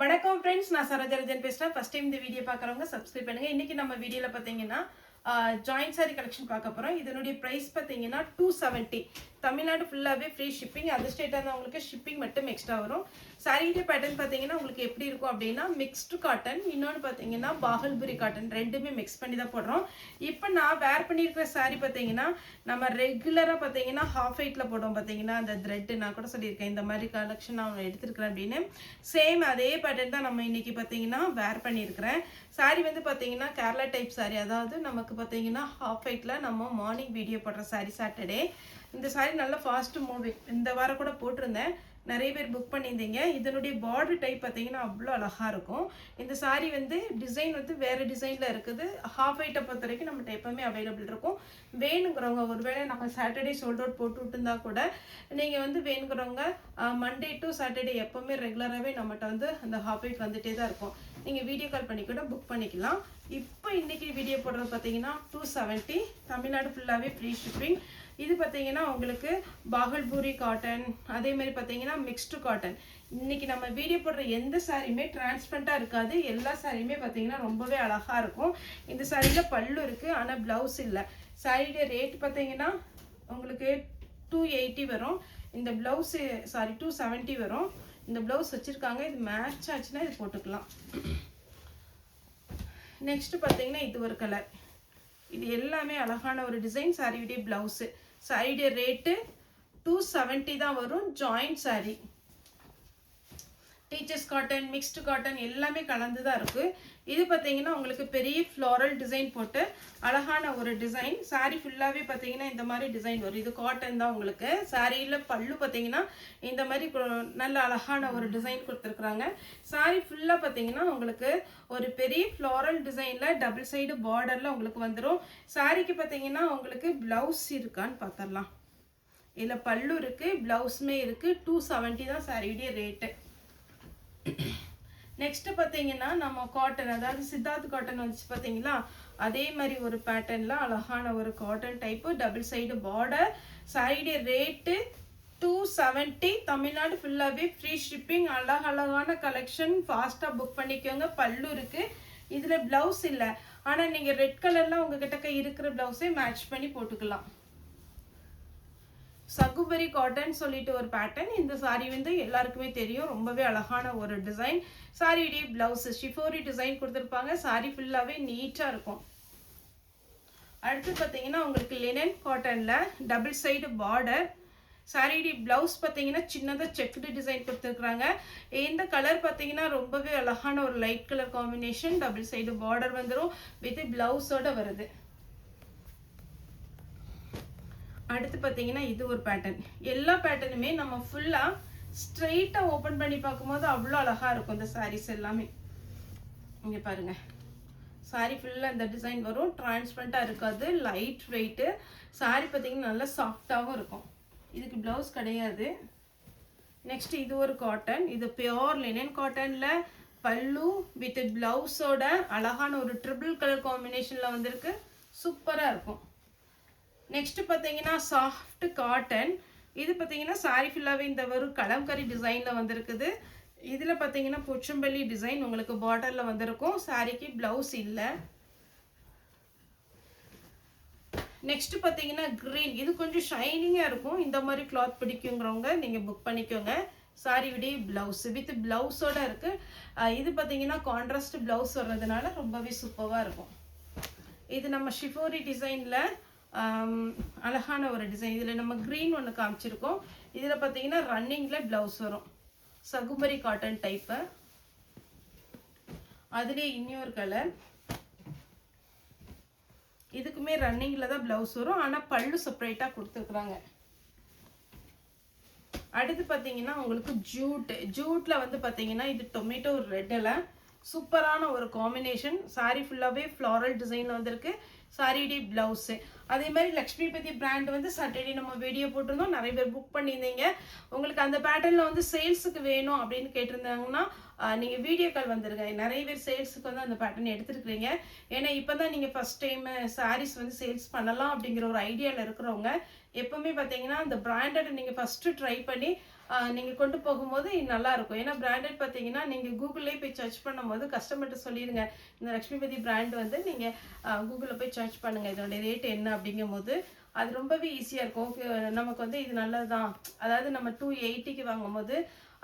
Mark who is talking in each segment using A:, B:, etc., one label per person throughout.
A: வணக்கம் ஃப்ரெண்ட்ஸ், நான் சரோஜரஜன் பேசுகிறேன். ஃபர்ஸ்ட் டைம் இந்த வீடியோ பார்க்குறவங்க சப்ஸ்கிரைப் பண்ணுங்கள். இன்றைக்கி நம்ம வீடியோவில் பார்த்தீங்கன்னா ஜாயின்ட் சாரி கலெக்ஷன் பார்க்க போகிறோம். இதனுடைய ப்ரைஸ் பார்த்தீங்கன்னா 270. தமிழ்நாடு ஃபுல்லாகவே ஃப்ரீ ஷிப்பிங். அதர் ஸ்டேட்டாக இருந்தால் உங்களுக்கு ஷிப்பிங் மட்டும் எக்ஸ்ட்ரா வரும். சாரியுடைய பேட்டர்ன் பார்த்தீங்கன்னா உங்களுக்கு எப்படி இருக்கும் அப்படின்னா மிக்ஸ்டு காட்டன், இன்னொன்று பார்த்தீங்கன்னா பாகல்புரி காட்டன், ரெண்டுமே மிக்ஸ் பண்ணி தான் போடுறோம். இப்போ நான் வேர் பண்ணியிருக்கிற சாரி பார்த்தீங்கன்னா நம்ம ரெகுலராக பார்த்தீங்கன்னா ஹாஃப் வெயிட்டில் போடுவோம். பார்த்தீங்கன்னா அந்த த்ரெட்டு நான் கூட சொல்லியிருக்கேன் இந்த மாதிரி கலெக்ஷன் நான் எடுத்துருக்கிறேன் அப்படின்னு. சேம் அதே பேட்டர்ன் தான் நம்ம இன்றைக்கி பார்த்தீங்கன்னா வேர் பண்ணியிருக்கிறேன். சாரி வந்து பார்த்தீங்கன்னா கேரளா டைப் சாரி, அதாவது நமக்கு பார்த்தீங்கன்னா ஹாஃப் வெயிட்டில் நம்ம மார்னிங் வீடியோ போடுற சாரி சாட்டர்டே. இந்த சாரி நல்லா ஃபாஸ்ட் மூவிங், இந்த வாரம் கூட போட்டிருந்தேன், நிறைய பேர் புக் பண்ணியிருந்தீங்க. இதனுடைய பார்டர் டைப் பார்த்தீங்கன்னா அவ்வளோ அழகாக இருக்கும். இந்த சாரி வந்து டிசைன் வந்து வேறு டிசைனில் இருக்குது. ஹாஃப் வெயிட்டை பொறுத்த வரைக்கும் நம்மகிட்ட எப்போவுமே அவைலபிள் இருக்கும். வேணுங்கிறவங்க ஒருவேளை நம்ம சாட்டர்டே சோல்ட் அவுட் போட்டு விட்டுருந்தா கூட நீங்கள் வந்து வேணுங்கிறவங்க மண்டே டு சாட்டர்டே எப்போவுமே ரெகுலராகவே நம்மகிட்ட வந்து அந்த ஹாஃப் வெயிட் வந்துகிட்டே தான் இருக்கும். நீங்கள் வீடியோ கால் பண்ணி கூட புக் பண்ணிக்கலாம். இப்போ இன்றைக்கி வீடியோ போடுறது பார்த்தீங்கன்னா 270, தமிழ்நாடு ஃபுல்லாகவே ஃப்ரீ ஷிப்பிங். இது பார்த்தீங்கன்னா உங்களுக்கு பாகல்பூரி காட்டன், அதே மாதிரி பார்த்தீங்கன்னா மிக்ஸ்டு காட்டன். இன்றைக்கி நம்ம வீடியோ போடுற எந்த சாரியுமே டிரான்ஸ்பரண்ட்டாக இருக்காது. எல்லா சாரியுமே பார்த்தீங்கன்னா ரொம்பவே அழகாக இருக்கும். இந்த சாரியில் பல்லு இருக்குது, ஆனால் ப்ளவுஸ் இல்லை. சாரியுடைய ரேட் பார்த்தீங்கன்னா உங்களுக்கு 280 வரும். இந்த ப்ளவுஸு 270 வரும். இந்த ப்ளவுஸ் வச்சுருக்காங்க. இது மேட்ச் ஆச்சுன்னா இது போட்டுக்கலாம். நெக்ஸ்ட்டு பார்த்தீங்கன்னா இது ஒரு கலர். இது எல்லாமே அழகான ஒரு டிசைன். சாரியுடைய ப்ளவுஸு, சாரியுடைய ரேட்டு 270 தான் வரும். Joint sorry, teachers cotton, mixed cotton எல்லாமே கலந்து தான் இருக்குது. இது பார்த்தீங்கன்னா உங்களுக்கு பெரிய ஃப்ளாரல் டிசைன் போட்டு அழகான ஒரு டிசைன். சாரி ஃபுல்லாகவே பார்த்தீங்கன்னா இந்த மாதிரி டிசைன் வரும். இது காட்டன் தான் உங்களுக்கு. சாரியில் பல்லு பார்த்தீங்கன்னா இந்த மாதிரி நல்ல அழகான ஒரு டிசைன் கொடுத்துருக்குறாங்க. சாரி ஃபுல்லாக பார்த்தீங்கன்னா உங்களுக்கு ஒரு பெரிய ஃப்ளாரல் டிசைனில் டபுள் சைடு பார்டரில் உங்களுக்கு வந்துடும். சாரிக்கு பார்த்தீங்கன்னா உங்களுக்கு ப்ளவுஸ் இருக்கான்னு பார்த்துடலாம். இதில் பல்லு இருக்குது, ப்ளவுஸுமே இருக்குது. 270 தான் சாரியுடைய ரேட்டு. நெக்ஸ்ட் பார்த்தீங்கன்னா நம்ம காட்டன், அதாவது சித்தார்த் காட்டன் வந்துச்சு பார்த்தீங்களா, அதே மாதிரி ஒரு பேட்டர்னில் அழகான ஒரு cotton type, double side border. சாரியுடைய ரேட்டு 270. தமிழ்நாடு ஃபுல்லாகவே ஃப்ரீ ஷிப்பிங். அழகழகான கலெக்ஷன், ஃபாஸ்ட்டாக புக் பண்ணிக்கோங்க. பல்லு இருக்குது, இதில் ப்ளவுஸ் இல்லை, ஆனால் நீங்கள் ரெட் கலரில் உங்ககிட்ட இருக்கிற ப்ளவுஸே மேட்ச் பண்ணி போட்டுக்கலாம். சகுபரி காட்டன் சொல்லிட்டு ஒரு பேட்டர்ன். இந்த சாரி வந்து எல்லாருக்குமே தெரியும், ரொம்பவே அழகான ஒரு டிசைன். சாரியுடைய பிளவுஸ் ஷிஃபோரி டிசைன் கொடுத்துருப்பாங்க. சாரி ஃபுல்லாகவே நீட்டாக இருக்கும். அடுத்து பார்த்தீங்கன்னா உங்களுக்கு லினன் காட்டனில் டபுள் சைடு பார்டர். சாரியுடைய பிளவுஸ் பார்த்தீங்கன்னா சின்னதாக செக்குடு டிசைன் கொடுத்துருக்குறாங்க. இந்த கலர் பார்த்தீங்கன்னா ரொம்பவே அழகான ஒரு light colour combination. Double side border வந்துடும், வித் பிளவுஸோட வருது. அடுத்து பார்த்தீங்கன்னா இது ஒரு பேட்டர்ன். எல்லா பேட்டர்னுமே நம்ம ஃபுல்லாக ஸ்ட்ரெயிட்டாக ஓப்பன் பண்ணி பார்க்கும்போது அவ்வளோ அழகாக இருக்கும் இந்த சாரீஸ் எல்லாமே. இங்கே பாருங்கள், சாரி ஃபுல்லாக இந்த டிசைன் வரும். டிரான்ஸ்பரண்ட்டாக இருக்காது, லைட் வெயிட்டு. சாரி பார்த்தீங்கன்னா நல்லா சாஃப்டாகவும் இருக்கும். இதுக்கு ப்ளவுஸ் கிடையாது. நெக்ஸ்ட் இது ஒரு காட்டன். இது பியோர் லினன் காட்டனில் பல்லு வித் ப்ளவுஸோட அழகான ஒரு ட்ரிபிள் கலர் காம்பினேஷனில் வந்திருக்கு. சூப்பராக இருக்கும். நெக்ஸ்ட் பார்த்தீங்கன்னா சாஃப்ட் காட்டன். இது பார்த்தீங்கன்னா சாரி ஃபுல்லாகவே இந்த ஒரு கலம்கரி டிசைனில் வந்திருக்குது. இதில் பார்த்தீங்கன்னா பொச்சம்பள்ளி டிசைன் உங்களுக்கு பார்டரில் வந்திருக்கும். சாரிக்கு ப்ளவுஸ் இல்லை. நெக்ஸ்ட் பார்த்தீங்கன்னா க்ரீன். இது கொஞ்சம் ஷைனிங்காக இருக்கும். இந்த மாதிரி கிளாத் பிடிக்குங்கிறவங்க நீங்கள் புக் பண்ணிக்கோங்க. சாரியுடைய ப்ளவுஸ் வித் ப்ளவுஸோட இருக்குது. இது பார்த்தீங்கன்னா கான்ட்ராஸ்ட் ப்ளவுஸ் வர்றதுனால ரொம்பவே சூப்பராக இருக்கும். இது நம்ம ஷிஃபோரி டிசைனில் அழகான ஒரு டிசைன். இதில் நம்ம க்ரீன் ஒன்று காமிச்சிருக்கோம். இதில் பார்த்தீங்கன்னா ரன்னிங்கில் ப்ளவுஸ் வரும். சகுபரி காட்டன் டைப்பு. அதுலேயே இன்னொரு கலர். இதுக்குமே ரன்னிங்கில் தான் ப்ளவுஸ் வரும், ஆனால் பல்லு செப்பரேட்டாக கொடுத்துருக்குறாங்க. அடுத்து பார்த்தீங்கன்னா உங்களுக்கு ஜூட்டில் வந்து பார்த்தீங்கன்னா இது டொமேட்டோ ரெட்டில் சூப்பரான ஒரு காம்பினேஷன். சாரி ஃபுல்லாகவே ஃப்ளாரல் டிசைன் வந்திருக்கு. சாரியுடைய ப்ளவுஸு அதே மாதிரி லக்ஷ்மிபதி பிராண்ட் வந்து சாட்டர்டே நம்ம வீடியோ போட்டிருந்தோம். நிறைய பேர் புக் பண்ணியிருந்தீங்க. உங்களுக்கு அந்த பேட்டர்னில் வந்து சேல்ஸுக்கு வேணும் அப்படின்னு கேட்டிருந்தாங்கன்னா நீங்கள் வீடியோ கால் வந்துருங்க. நிறைய பேர் சேல்ஸுக்கு வந்து அந்த பேட்டர்ன் எடுத்துருக்குறீங்க. ஏன்னா இப்போ தான் நீங்கள் ஃபஸ்ட் டைம் சாரீஸ் வந்து சேல்ஸ் பண்ணலாம் அப்படிங்கிற ஒரு ஐடியாவில் இருக்கிறவங்க எப்போவுமே பார்த்தீங்கன்னா அந்த பிராண்டட் நீங்கள் ஃபஸ்ட்டு ட்ரை பண்ணி நீங்கள் கொண்டு போகும்போது நல்லாயிருக்கும். ஏன்னா பிராண்டட் பார்த்தீங்கன்னா நீங்கள் கூகுள்லேயே போய் சர்ச் பண்ணும்போது கஸ்டமர்கிட்ட சொல்லிடுங்க, இந்த லக்ஷ்மிபதி பிராண்ட் வந்து நீங்கள் கூகுளில் போய் சர்ச் பண்ணுங்கள், இதோடைய ரேட் என்ன அப்படிங்கும்போது அது ரொம்பவே ஈஸியாக இருக்கும். நமக்கு வந்து இது நல்லது தான். அதாவது நம்ம 280க்கு வாங்கும்போது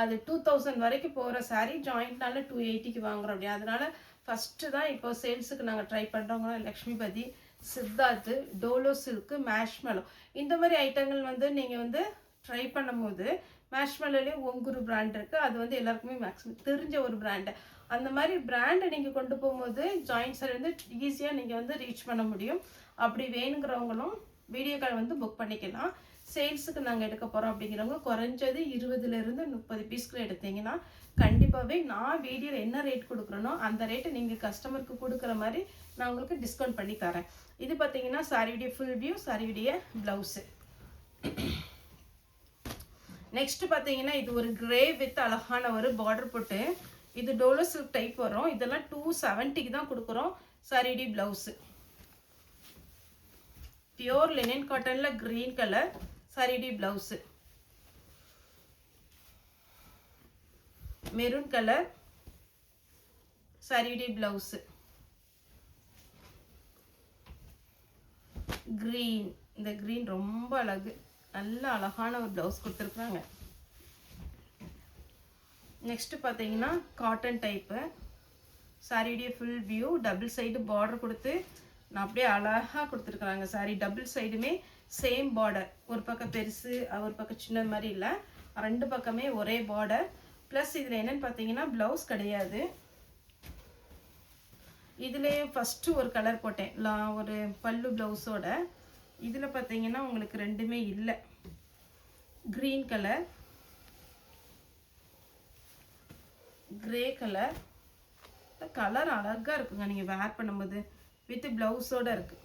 A: அது 2000 வரைக்கும் போகிற சாரீ ஜாயிண்ட்னால 280க்கு வாங்குறோம் அப்படியே. அதனால ஃபஸ்ட்டு தான் இப்போ சேல்ஸுக்கு நாங்கள் ட்ரை பண்ணுறவங்க லக்ஷ்மிபதி, சித்தார்த்து, டோலோ சில்க்கு, மேஷ்மெலோ இந்த மாதிரி ஐட்டங்கள் வந்து நீங்கள் வந்து ட்ரை பண்ணும்போது மேஷ்மெலோலேயே ஒங்குரு பிராண்ட் இருக்குது. அது வந்து எல்லாருக்குமே மேக்ஸிமம் தெரிஞ்ச ஒரு பிராண்டு. அந்த மாதிரி பிராண்டை நீங்கள் கொண்டு போகும்போது ஜாயின்ட் சாரி வந்து ஈஸியாக நீங்கள் வந்து ரீச் பண்ண முடியும். அப்படி வேணுங்கிறவங்களும் வீடியோ கால் வந்து புக் பண்ணிக்கலாம். சேல்ஸுக்கு நாங்கள் எடுக்க போகிறோம் அப்படிங்கிறவங்க குறைஞ்சது 20லேருந்து 30 பீஸ்க்குள்ள எடுத்தீங்கன்னா கண்டிப்பாகவே நான் வீடியோவில் என்ன ரேட் கொடுக்குறேனோ அந்த ரேட்டை நீங்கள் கஸ்டமருக்கு கொடுக்குற மாதிரி நான் உங்களுக்கு டிஸ்கவுண்ட் பண்ணி தரேன். இது பார்த்தீங்கன்னா சாரியுடைய ஃபுல் வியூ, சாரியுடைய ப்ளவுஸு. நெக்ஸ்ட் பார்த்தீங்கன்னா இது ஒரு கிரே வித் அழகான ஒரு பார்டர் போட்டு, இது டோலோ சில்க் டைப் வரும். இதெல்லாம் 270க்கு தான் கொடுக்குறோம். சாரியுடைய ப்ளவுஸு பியோர் லினன் காட்டனில் க்ரீன் கலர். சாரியுடைய ப்ளவுஸு மெரூன் கலர். சாரியுடைய ப்ளவுஸு க்ரீன். இந்த க்ரீன் ரொம்ப அழகு, நல்ல அழகான ஒரு ப்ளவுஸ் கொடுத்துருக்குறாங்க. நெக்ஸ்ட் பார்த்தீங்கன்னா காட்டன் டைப்பு. சாரியுடைய full view, double side border கொடுத்து நான் அப்படியே அழகாக கொடுத்துருக்குறாங்க. சாரி டபுள் சைடுமே சேம் பார்டர், ஒரு பக்கம் பெருசு ஒரு பக்கம் சின்ன மாதிரி இல்லை, ரெண்டு பக்கமே ஒரே பார்டர். ப்ளஸ் இதில் என்னென்னு பார்த்தீங்கன்னா ப்ளவுஸ் கிடையாது. இதுலேயே ஃபஸ்ட்டு ஒரு கலர் போட்டேன் ஒரு பல்லு ப்ளவுஸோட. இதில் பார்த்தீங்கன்னா உங்களுக்கு ரெண்டுமே இல்லை. Green colour, grey colour. Colour அழகாக இருக்குங்க நீங்கள் வேர் பண்ணும்போது. வித் ப்ளவுஸோடு இருக்குது.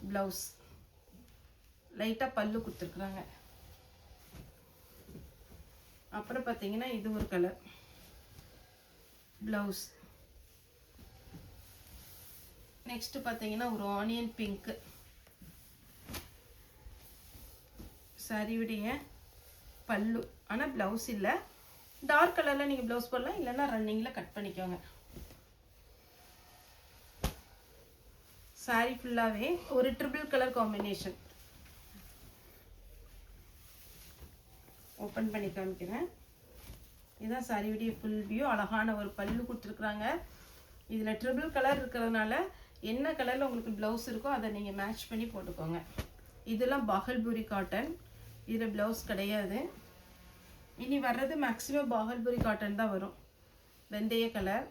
A: ப்ளவுஸ் லைட்டாக பல்லு கொடுத்துருக்குறாங்க. அப்புறம் பார்த்தீங்கன்னா இது ஒரு கலர் ப்ளவுஸ். நெக்ஸ்ட் பார்த்தீங்கன்னா ஒரு ஆனியன் பிங்க்கு. சாரியுடைய பல்லு, ஆனால் ப்ளவுஸ் இல்லை. டார்க் கலரில் நீங்கள் ப்ளவுஸ் போடலாம், இல்லைன்னா ரன்னிங்கில் கட் பண்ணிக்கோங்க. சாரி ஃபுல்லாகவே ஒரு ட்ரிபிள் கலர் காம்பினேஷன். ஓப்பன் பண்ணி காமிக்கிறேன். இதுதான் சாரியுடைய ஃபுல் வியூ. அழகான ஒரு பல்லு கொடுத்துருக்குறாங்க. இதில் ட்ரிபிள் கலர் இருக்கிறதுனால என்ன கலரில் உங்களுக்கு ப்ளவுஸ் இருக்கோ அதை நீங்கள் மேட்ச் பண்ணி போட்டுக்கோங்க. இதெல்லாம் பாகல்பூரி காட்டன். இதில் ப்ளவுஸ் கிடையாது. இனி வர்றது மேக்ஸிமம் பாகல்பூரி காட்டன் தான் வரும். வெந்தய colour,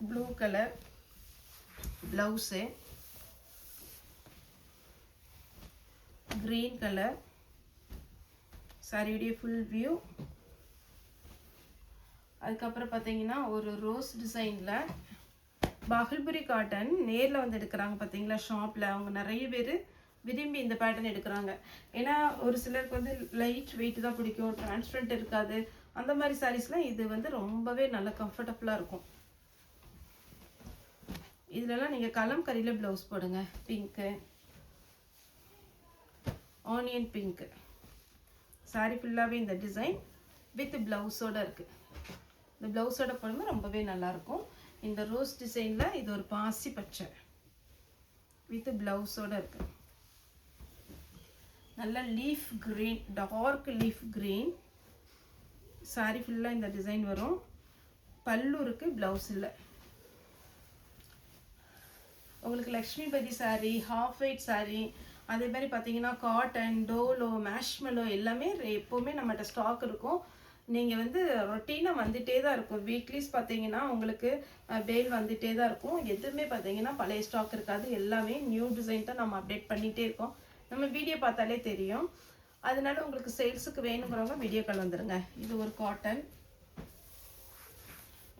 A: blue colour blouse, green colour. சாரியுடைய ஃபுல் வியூ. அதுக்கப்புறம் பார்த்தீங்கன்னா ஒரு ரோஸ் டிசைனில் பாகல்புரி காட்டன் நேரில் வந்து எடுக்கிறாங்க பார்த்தீங்களா ஷாப்பில். அவங்க நிறைய பேர் விரும்பி இந்த பேட்டர்ன் எடுக்கிறாங்க. ஏன்னா ஒரு சிலருக்கு வந்து லைட் வெயிட் தான் பிடிக்கும், டிரான்ஸ்பரண்ட் இருக்காது. அந்த மாதிரி சாரீஸ்லாம் இது வந்து ரொம்பவே நல்ல கம்ஃபர்டபுளாக இருக்கும். இதுலலாம் நீங்கள் கலம்கரியில் ப்ளவுஸ் போடுங்க. Pink, onion pink. சாரி ஃபுல்லாகவே இந்த டிசைன் வித் ப்ளவுஸோடு இருக்குது. இந்த ப்ளவுஸோட போடும்போது ரொம்பவே நல்லாயிருக்கும். இந்த ரோஸ் டிசைனில் இது ஒரு பாசி பச்சை வித் ப்ளவுஸோடு இருக்குது. நல்ல leaf green, dark leaf green. Sari ஃபுல்லாக இந்த டிசைன் வரும். பல்லு இருக்குது, ப்ளவுஸ் இல்லை. உங்களுக்கு லக்ஷ்மிபதி சாரீ, ஹாஃப் ஒயிட் சாரீ, அதே மாதிரி பார்த்தீங்கன்னா காட்டன், டோலோ, மேஷ்மெலோ எல்லாமே எப்போவுமே நம்மகிட்ட ஸ்டாக் இருக்கும். நீங்கள் வந்து ரொட்டீனாக வந்துகிட்டே தான் இருக்கும். வீக்லிஸ் பார்த்தீங்கன்னா உங்களுக்கு பேல் வந்துகிட்டே தான் இருக்கும். எதுவுமே பார்த்தீங்கன்னா பழைய ஸ்டாக் இருக்காது. எல்லாமே நியூ டிசைன் தான் நம்ம அப்டேட் பண்ணிகிட்டே இருக்கோம். நம்ம வீடியோ பார்த்தாலே தெரியும். அதனால உங்களுக்கு சேல்ஸுக்கு வேணுங்கிறவங்க வீடியோ கால் வந்துடுங்க. இது ஒரு காட்டன்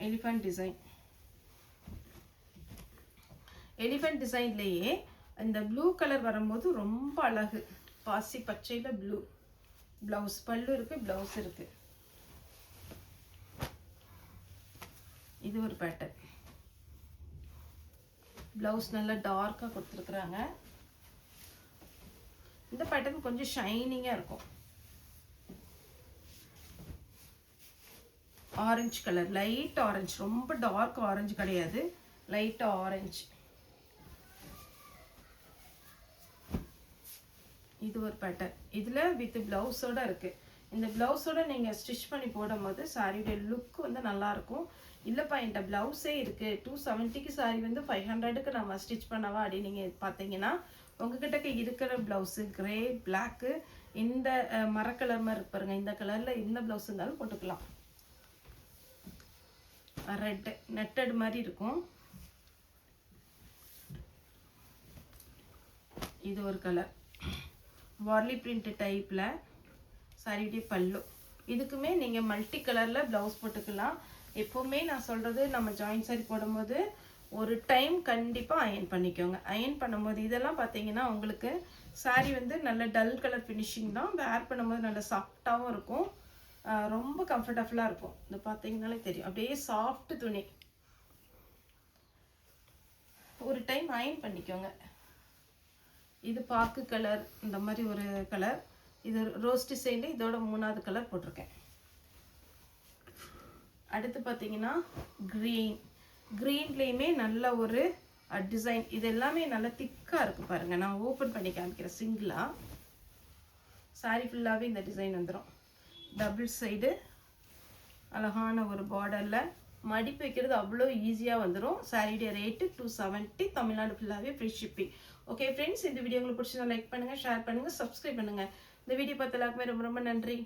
A: எலிஃபண்ட் டிசைன். எலிஃபண்ட் டிசைன்லேயே இந்த ப்ளூ கலர் வரும்போது ரொம்ப அழகு. பாசி பச்சையில் ப்ளூ. ப்ளவுஸ் பல்லு இருக்குது, ப்ளவுஸ் இருக்குது. இது ஒரு பேட்டர்ன். ப்ளவுஸ் நல்லா டார்க்காக கொடுத்துருக்குறாங்க. இந்த பேட்டர்ன் கொஞ்சம் ஷைனிங்காக இருக்கும். ஆரஞ்சு கலர், லைட் ஆரஞ்சு, ரொம்ப டார்க் ஆரஞ்சு கிடையாது, லைட் ஆரஞ்சு. இது ஒரு பேட்டர்ன். இதில் வித் ப்ளவுஸோட இருக்குது. இந்த ப்ளவுஸோட நீங்கள் ஸ்டிச் பண்ணி போடும்போது சாரியோட லுக் வந்து நல்லாயிருக்கும். இல்லைப்பா என்கிட்ட ப்ளவுஸே இருக்குது, 270க்கு சாரி வந்து 500க்கு நம்ம ஸ்டிச் பண்ணவா அப்படின்னு நீங்கள் பார்த்தீங்கன்னா, உங்ககிட்ட இருக்கிற ப்ளவுஸு கிரே, பிளாக்கு, இந்த மரக்கலர் மாதிரி இருக்கு பாருங்க, இந்த கலரில் இந்த ப்ளவுஸ் இருந்தாலும் போட்டுக்கலாம். ரெட் நெட்டட் மாதிரி இருக்கும். இது ஒரு கலர், வார்லி பிரிண்ட் டைப்பில் சாரியுடைய பல்லு. இதுக்குமே நீங்கள் மல்டி கலரில் ப்ளவுஸ் போட்டுக்கலாம். எப்போவுமே நான் சொல்கிறது, நம்ம ஜாயின்ட் சாரி போடும்போது ஒரு டைம் கண்டிப்பாக அயன் பண்ணிக்கோங்க. அயன் பண்ணும்போது இதெல்லாம் பார்த்தீங்கன்னா உங்களுக்கு சாரி வந்து நல்ல டல் கலர் ஃபினிஷிங் தான், வேர் பண்ணும்போது நல்ல சாஃப்டாகவும் இருக்கும், ரொம்ப கம்ஃபர்டபுளாக இருக்கும். இது பார்த்தீங்கன்னாலே தெரியும், அப்படியே சாஃப்ட் துணி. ஒரு டைம் அயன் பண்ணிக்கோங்க. இது பாக்கு கலர், இந்த மாதிரி ஒரு கலர். இது ரோஸ் டிசைனில் இதோட 3வது கலர் போட்டிருக்கேன். அடுத்து பார்த்தீங்கன்னா க்ரீன். க்ரீன்லேயுமே நல்ல ஒரு டிசைன். இது எல்லாமே நல்லா திக்காக இருக்குது பாருங்கள். நான் ஓப்பன் பண்ணி காமிக்கிறேன் சிங்கிளாக. சாரி ஃபுல்லாகவே இந்த டிசைன் வந்துடும். டபுள் சைடு அழகான ஒரு பார்டரில் மடிப்பு வைக்கிறது அவ்வளோ ஈஸியாக வந்துடும். சாரியுடைய ரேட்டு 270, தமிழ்நாடு ஃபுல்லாகவே ஃப்ரீ ஷிப்பிங். ஓகே ஃப்ரெண்ட்ஸ், இந்த வீடியோ உங்களுக்கு பிடிச்சதா லைக் பண்ணுங்கள், ஷேர் பண்ணுங்கள், சப்ஸ்கிரைப் பண்ணுங்கள். இந்த வீடியோ பார்த்த எல்லாருக்குமே ரொம்ப ரொம்ப நன்றி.